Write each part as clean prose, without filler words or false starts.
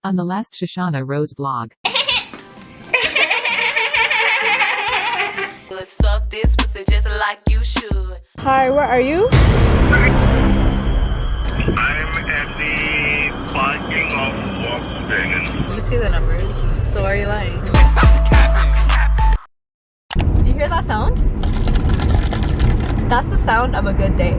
On the last Shoshana Rose vlog. Suck this pussy just like you should. Hi, where are you? I'm at the parking of Volkswagen. You see the numbers, so why are you lying? Do you hear that sound? That's the sound of a good day.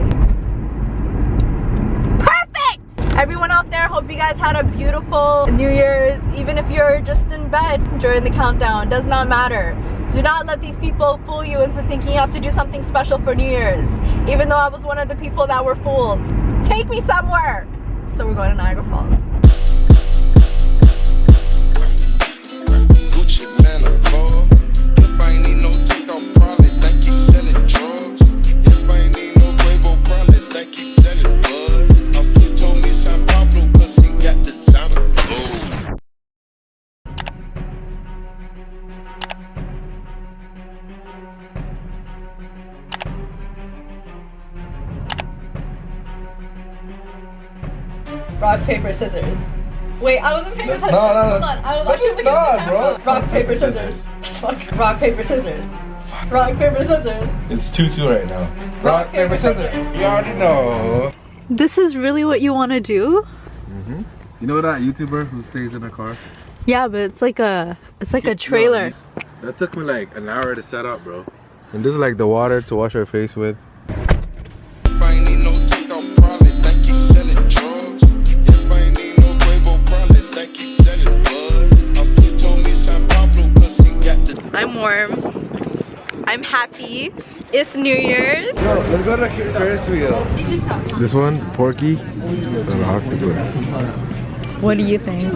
Perfect! Everyone out there, hope you guys had a beautiful New Year's. Even if you're just in bed during the countdown, does not matter. Do not let these people fool you into thinking you have to do something special for New Year's. Even though I was one of the people that were fooled. Take me somewhere! So we're going to Niagara Falls. Rock, paper, scissors. Wait, I wasn't paying attention. No. Hold on, I was actually looking at the camera. Bro. Rock, paper, scissors. Fuck. Rock, paper, scissors. Rock, paper, scissors. It's 2-2 right now. Rock, paper, scissors. You already know. This is really what you want to do? Mm-hmm. You know that YouTuber who stays in a car? Yeah, but it's like a trailer. That took me like an hour to set up, bro. And this is like the water to wash our face with. I'm warm. I'm happy. It's New Year's. Yo, let's go to the Ferris wheel. This one, Porky, and octopus. What do you think?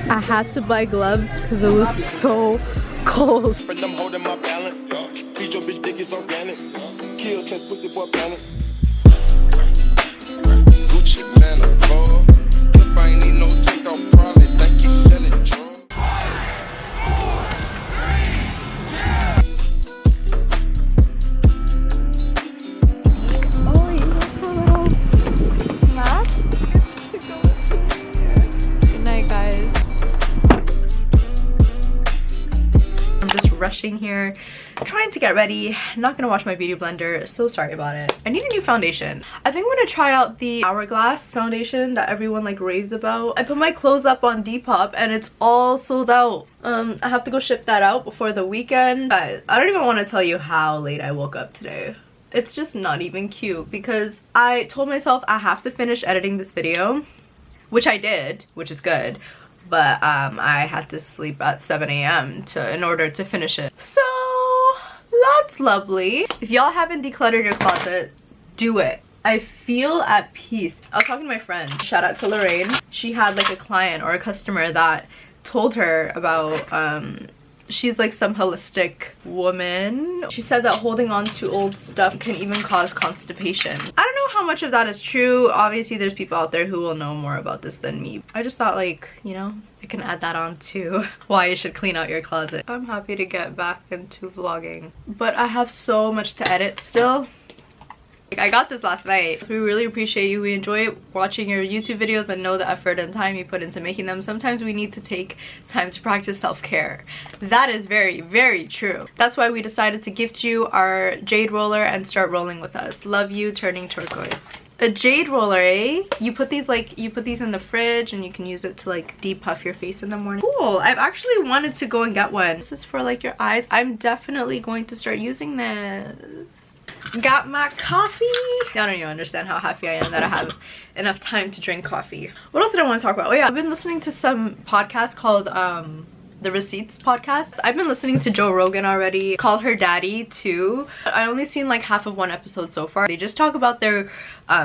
I had to buy gloves because it was so cold. I'm holding my balance. Beat your bitch dick is organic. Kill test pussy boy planet. Gucci man a vlog. If I ain't need no takeout, probably think you selling drugs. Rushing here, trying to get ready. Not gonna wash my beauty blender, so sorry about it. I need a new foundation. I think I'm gonna try out the Hourglass foundation that everyone like raves about. I put my clothes up on Depop and it's all sold out. I have to go ship that out before the weekend. But I don't even want to tell you how late I woke up today. It's just not even cute because I told myself I have to finish editing this video, which I did, which is good. But I had to sleep at 7 a.m. in order to finish it. So that's lovely. If y'all haven't decluttered your closet, do it. I feel at peace. I was talking to my friend, shout out to Lorraine. She had like a client or a customer that told her about she's like some holistic woman. She said that holding on to old stuff can even cause constipation. I don't know how much of that is true. Obviously there's people out there who will know more about this than me. I just thought like, you know, I can add that on to why you should clean out your closet. I'm happy to get back into vlogging, but I have so much to edit still. I got this last night. We really appreciate you. We enjoy watching your YouTube videos and know the effort and time you put into making them. Sometimes we need to take time to practice self-care. That is very, very true. That's why we decided to gift you our jade roller and start rolling with us. Love you, turning turquoise. A jade roller, eh? You put these in the fridge and you can use it to like depuff your face in the morning. Cool. I've actually wanted to go and get one. This is for like your eyes. I'm definitely going to start using this. Got my coffee. I don't even understand how happy I am that I have enough time to drink coffee. What else did I want to talk about? Oh yeah, I've been listening to some podcast called the Receipts podcast. I've been listening to Joe Rogan already. Call Her Daddy too. I only seen like half of one episode so far. They just talk about their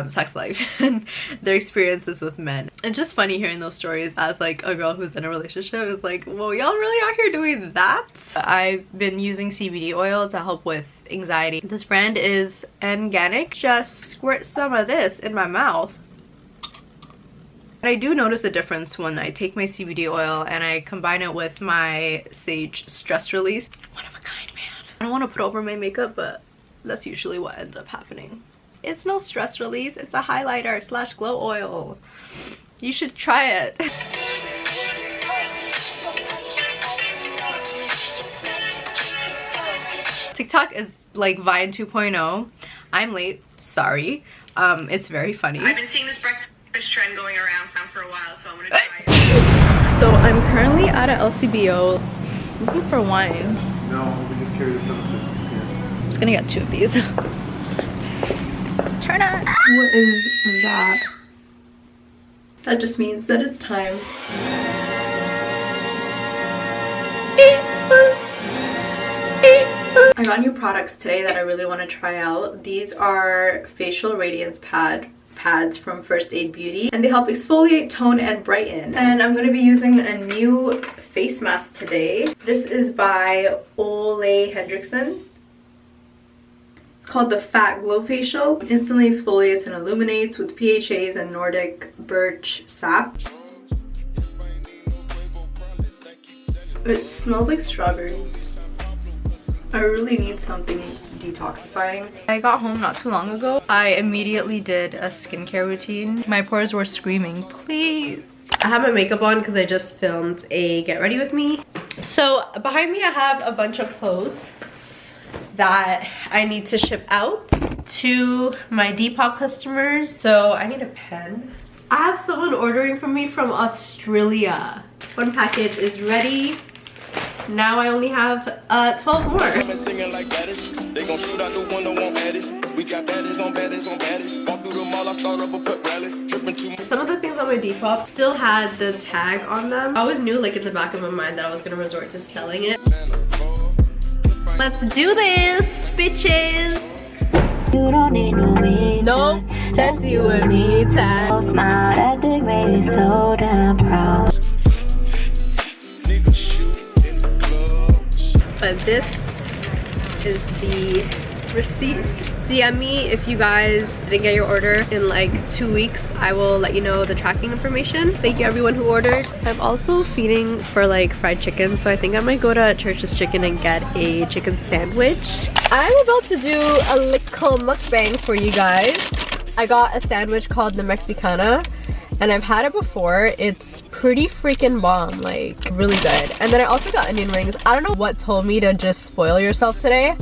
sex life and their experiences with men. It's just funny hearing those stories as like a girl who's in a relationship. It's like, whoa, y'all really out here doing that? I've been using CBD oil to help with anxiety. This brand is Organic. Just squirt some of this in my mouth. I do notice a difference when I take my CBD oil and I combine it with my Sage Stress Release. One of a kind, man. I don't want to put over my makeup, but that's usually what ends up happening. It's no stress release, it's a highlighter / glow oil. You should try it. TikTok is like Vine 2.0. I'm late, sorry. It's very funny. I've been seeing this breakfast trend going around for a while, so I'm gonna try it. So I'm currently at a LCBO looking for wine. No, we just carry this up. I'm just gonna get 2 of these. Turn on. What is that? That just means that it's time. I got new products today that I really want to try out. These are facial radiance pads from First Aid Beauty, and they help exfoliate, tone, and brighten. And I'm going to be using a new face mask today. This is by Ole Hendrickson. It's called the Fat Glow Facial. Instantly exfoliates and illuminates with PHAs and Nordic birch sap. It smells like strawberries. I really need something detoxifying. I got home not too long ago. I immediately did a skincare routine. My pores were screaming, please. I have my makeup on because I just filmed a get ready with me. So behind me I have a bunch of clothes that I need to ship out to my Depop customers. So I need a pen. I have someone ordering for me from Australia. One package is ready. Now I only have 12 more. They gon' shoot out the window on baddies. We got baddies on baddies on baddies. Walk through the mall, I start up a put rally. Dripping too much. Some of the things on my Depop still had the tag on them. I always knew, like, in the back of my mind that I was gonna resort to selling it. Let's do this, bitches! You don't need no me. Nope, that's you and me time. Smile, that dick made me so damn proud. But this is the receipt. DM me if you guys didn't get your order in like 2 weeks. I will let you know the tracking information. Thank you everyone who ordered. I'm also feeding for like fried chicken, so I think I might go to Church's Chicken and get a chicken sandwich. I'm about to do a little mukbang for you guys. I got a sandwich called the Mexicana, and I've had it before. It's pretty freaking bomb, like really good. And then I also got onion rings. I don't know what told me to just spoil yourself today.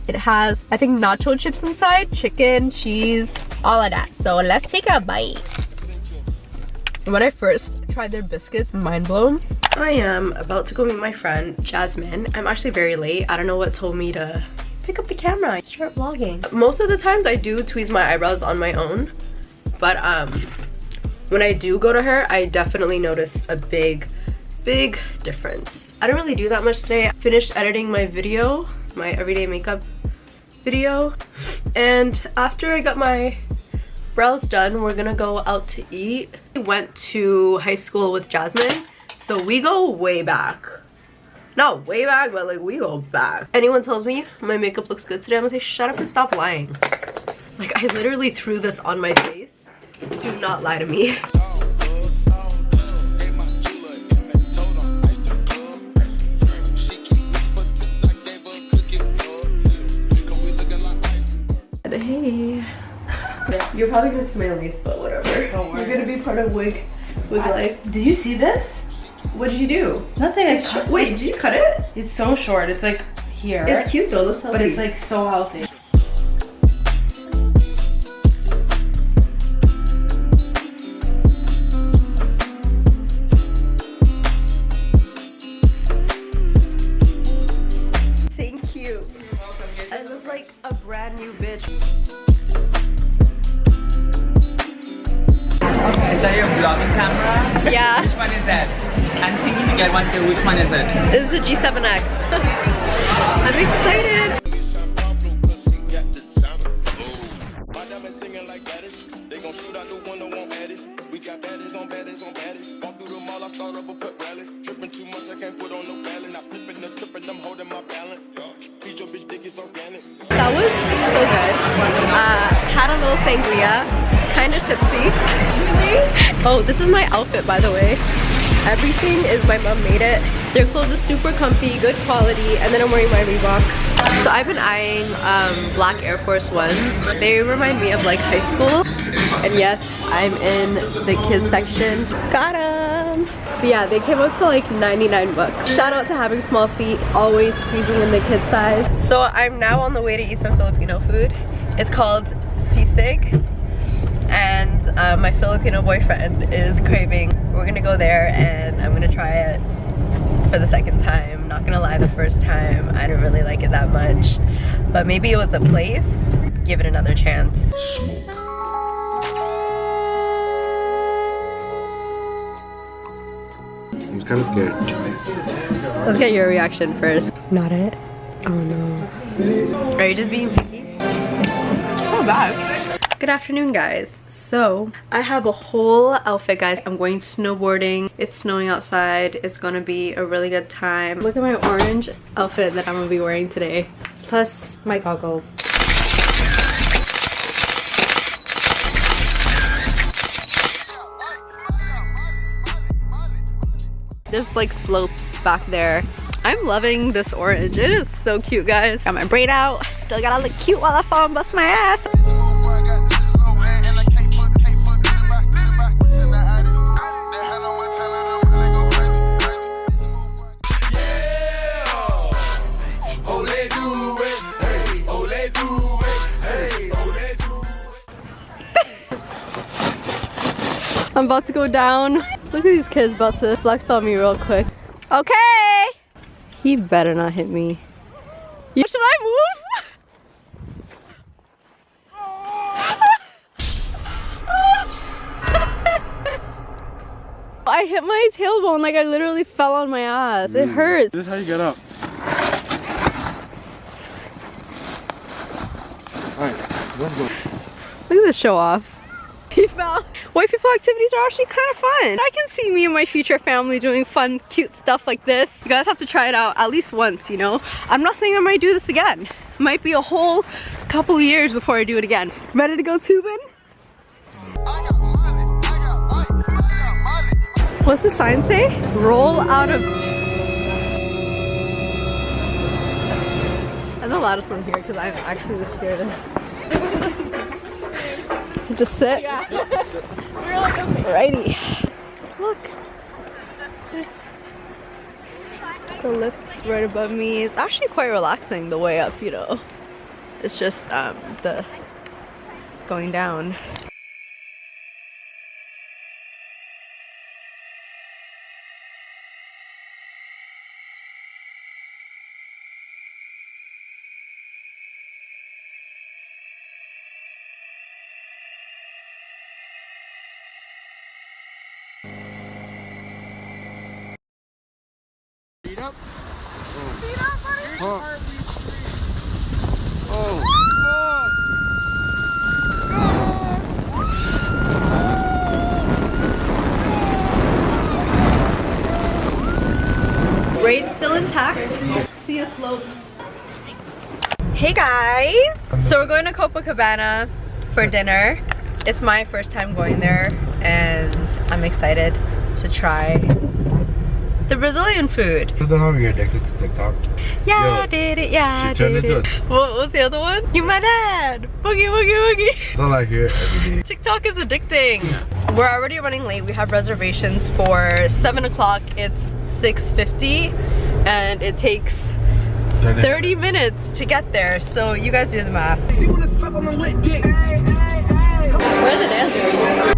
It has, I think, nacho chips inside, chicken, cheese, all of that. So let's take a bite. When I first tried their biscuits, mind blown. I am about to go meet my friend Jasmine. I'm actually very late. I don't know what told me to pick up the camera and start vlogging. Most of the times I do tweeze my eyebrows on my own, but when I do go to her, I definitely notice a big difference. I don't really do that much today. I finished editing my video, my everyday makeup video, and after I got my brows done, we're gonna go out to eat. I went to high school with Jasmine, so we go way back. Not way back, but like we go back. Anyone tells me my makeup looks good today, I'm gonna say shut up and stop lying. Like, I literally threw this on my face. Do not lie to me. Hey. You're probably gonna see my lace, but whatever. Don't worry. You're gonna be part of wig life. Did you see this? What did you do? Nothing. Wait, did you cut it? It's so short. It's like here. It's cute though. Let's but it's like so healthy. Thank you. I look like a brand new bitch. Is that your vlogging camera? Yeah. Which one is that? I'm thinking to get one too. Which one is it? This is the G7X. I'm excited. They gon' shoot out the window on baddies. We got baddies on baddies on baddies. Walk through the mall, I start up a put rally. Dripping too much, I can't put on no balance. I'm flipping the trip and I'm holding my balance. Feed your bitch dick, it's organic. That was so good. Had a little sangria, kind of tipsy. Oh, this is my outfit, by the way. Everything is my mom made it. Their clothes are super comfy, good quality, and then I'm wearing my Reebok. So I've been eyeing black Air Force Ones. They remind me of like high school. And yes, I'm in the kids section. Got 'em! But yeah, they came up to like 99 bucks. Shout out to having small feet, always squeezing in the kid size. So I'm now on the way to eat some Filipino food. It's called sisig. And my Filipino boyfriend is craving. We're gonna go there and I'm gonna try it for the second time. Not gonna lie, the first time I didn't really like it that much. But maybe it was a place. Give it another chance. I'm kind of scared. Let's get your reaction first. Not it? Oh no. Are you just being picky? So bad. Good afternoon, guys. So I have a whole outfit, guys. I'm going snowboarding. It's snowing outside. It's gonna be a really good time. Look at my orange outfit that I'm gonna be wearing today. Plus my goggles. There's like slopes back there. I'm loving this orange. It is so cute, guys. Got my braid out. Still gotta look cute while I fall and bust my ass. I'm about to go down. Look at these kids about to flex on me real quick. Okay! He better not hit me. Should I move? I hit my tailbone, like I literally fell on my ass. It hurts. This is how you get up. Alright, let's go. Look at this show off. He fell. White people activities are actually kind of fun. I can see me and my future family doing fun, cute stuff like this. You guys have to try it out at least once, you know? I'm not saying I might do this again. Might be a whole couple years before I do it again. Ready to go tubing? What's the sign say? Roll out of... I'm the loudest one here because I'm actually the scaredest. Just sit. Yeah. Alrighty. Look. There's the lifts right above me. It's actually quite relaxing the way up, you know. It's just the going down. Feet up. Feet up, buddy. Oh. Braid's still intact. See the slopes. Hey guys! So we're going to Copacabana for dinner. It's my first time going there and I'm excited to try the Brazilian food. I don't know how you're addicted to TikTok. Yeah, Yo, I did it. Yeah, I she turned did into it. What was the other one? You my dad. Boogie, boogie, boogie. That's all I hear every day. TikTok is addicting. We're already running late. We have reservations for 7 o'clock. It's 6:50 and it takes 30 minutes to get there. So you guys do the math. Where are the dancers?